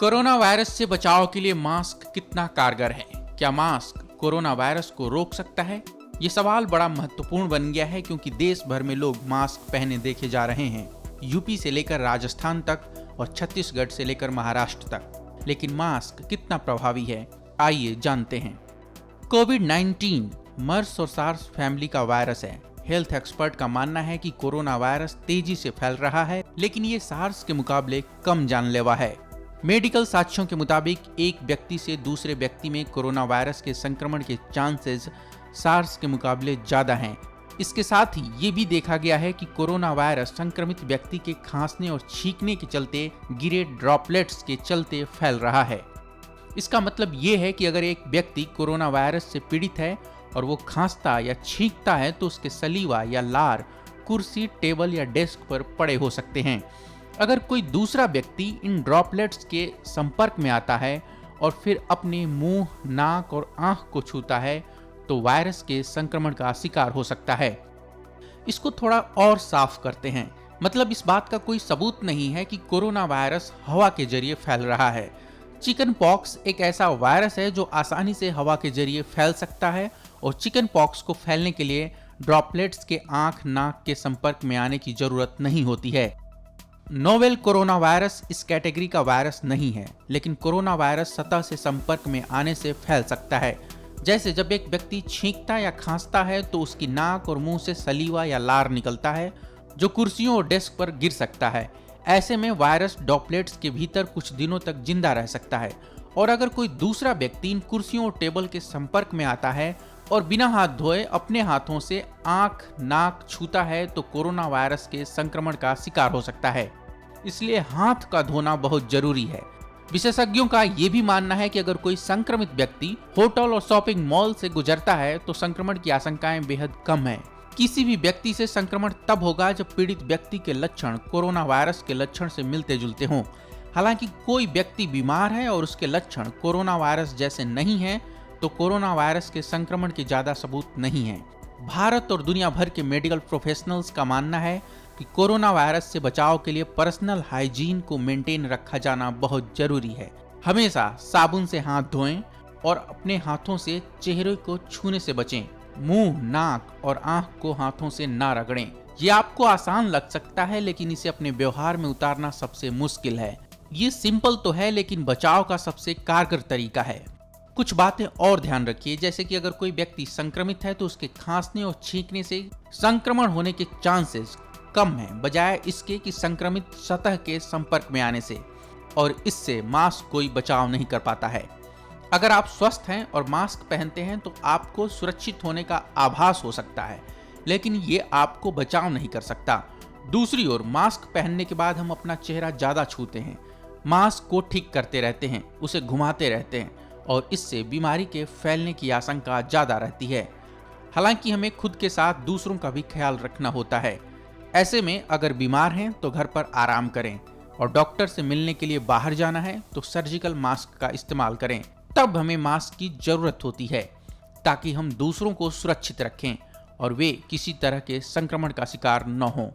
Corona virus से बचाव के लिए मास्क कितना कारगर है? क्या मास्क कोरोना वायरस को रोक सकता है? ये सवाल बड़ा महत्वपूर्ण बन गया है क्योंकि देश भर में लोग मास्क पहने देखे जा रहे हैं, यूपी से लेकर राजस्थान तक और छत्तीसगढ़ से लेकर महाराष्ट्र तक। लेकिन मास्क कितना प्रभावी है, आइए जानते हैं। कोविड-19 मर्स और सार्स फैमिली का वायरस है। हेल्थ एक्सपर्ट का मानना है कि कोरोना वायरस तेजी से फैल रहा है, लेकिन ये सार्स के मुकाबले कम जानलेवा है। मेडिकल साक्ष्यों के मुताबिक एक व्यक्ति से दूसरे व्यक्ति में कोरोना वायरस के संक्रमण के चांसेस सार्स के मुकाबले ज्यादा हैं। इसके साथ ही ये भी देखा गया है कि कोरोना वायरस संक्रमित व्यक्ति के खांसने और छींकने के चलते गिरे ड्रॉपलेट्स के चलते फैल रहा है। इसका मतलब ये है कि अगर एक व्यक्ति कोरोना वायरस से पीड़ित है और वो खांसता या छींकता है तो उसके सलीवा या लार कुर्सी, टेबल या डेस्क पर पड़े हो सकते हैं। अगर कोई दूसरा व्यक्ति इन ड्रॉपलेट्स के संपर्क में आता है और फिर अपने मुंह, नाक और आंख को छूता है तो वायरस के संक्रमण का शिकार हो सकता है। इसको थोड़ा और साफ करते हैं। मतलब इस बात का कोई सबूत नहीं है कि कोरोना वायरस हवा के जरिए फैल रहा है। चिकन पॉक्स एक ऐसा वायरस है जो आसानी से हवा के जरिए फैल सकता है और चिकन पॉक्स को फैलने के लिए ड्रॉपलेट्स के आंख, नाक के संपर्क में आने की जरूरत नहीं होती है। नोवेल कोरोना वायरस इस कैटेगरी का वायरस नहीं है, लेकिन कोरोना वायरस सतह से संपर्क में आने से फैल सकता है। जैसे जब एक व्यक्ति छींकता या खांसता है तो उसकी नाक और मुंह से सलीवा या लार निकलता है जो कुर्सियों और डेस्क पर गिर सकता है। ऐसे में वायरस ड्रॉपलेट्स के भीतर कुछ दिनों तक जिंदा रह सकता है और अगर कोई दूसरा व्यक्ति इन कुर्सियों और टेबल के संपर्क में आता है और बिना हाथ धोए अपने हाथों से आंख, नाक छूता है तो कोरोना वायरस के संक्रमण का शिकार हो सकता है। इसलिए हाथ का धोना बहुत जरूरी है। विशेषज्ञों का ये भी मानना है कि अगर कोई संक्रमित व्यक्ति होटल और शॉपिंग मॉल से गुजरता है तो संक्रमण की आशंकाएं बेहद कम है। किसी भी व्यक्ति से संक्रमण तब होगा जब पीड़ित व्यक्ति के लक्षण कोरोना वायरस के लक्षण से मिलते जुलते हों। हालांकि कोई व्यक्ति बीमार है और उसके लक्षण कोरोना वायरस जैसे नहीं है तो कोरोना वायरस के संक्रमण के ज्यादा सबूत नहीं है। भारत और दुनिया भर के मेडिकल प्रोफेशनल्स का मानना है कि कोरोना वायरस से बचाव के लिए पर्सनल हाइजीन को मेंटेन रखा जाना बहुत जरूरी है। हमेशा साबुन से हाथ धोएं और अपने हाथों से चेहरे को छूने से बचें। मुंह, नाक और आंख को हाथों से ना रगड़ें। ये आपको आसान लग सकता है, लेकिन इसे अपने व्यवहार में उतारना सबसे मुश्किल है। ये सिंपल तो है, लेकिन बचाव का सबसे कारगर तरीका है। कुछ बातें और ध्यान रखिए, जैसे कि अगर कोई व्यक्ति संक्रमित है तो उसके खांसने और छींकने से संक्रमण होने के चांसेस कम है, बजाय इसके कि संक्रमित सतह के संपर्क में आने से, और इससे मास्क कोई बचाव नहीं कर पाता है। अगर आप स्वस्थ हैं और मास्क पहनते हैं तो आपको सुरक्षित होने का आभास हो सकता है, लेकिन ये आपको बचाव नहीं कर सकता। दूसरी ओर मास्क पहनने के बाद हम अपना चेहरा ज्यादा छूते हैं, मास्क को ठीक करते रहते हैं, उसे घुमाते रहते हैं और इससे बीमारी के फैलने की आशंका ज्यादा रहती है। हालांकि हमें खुद के साथ दूसरों का भी ख्याल रखना होता है। ऐसे में अगर बीमार हैं तो घर पर आराम करें और डॉक्टर से मिलने के लिए बाहर जाना है तो सर्जिकल मास्क का इस्तेमाल करें। तब हमें मास्क की जरूरत होती है ताकि हम दूसरों को सुरक्षित रखें और वे किसी तरह के संक्रमण का शिकार न हों।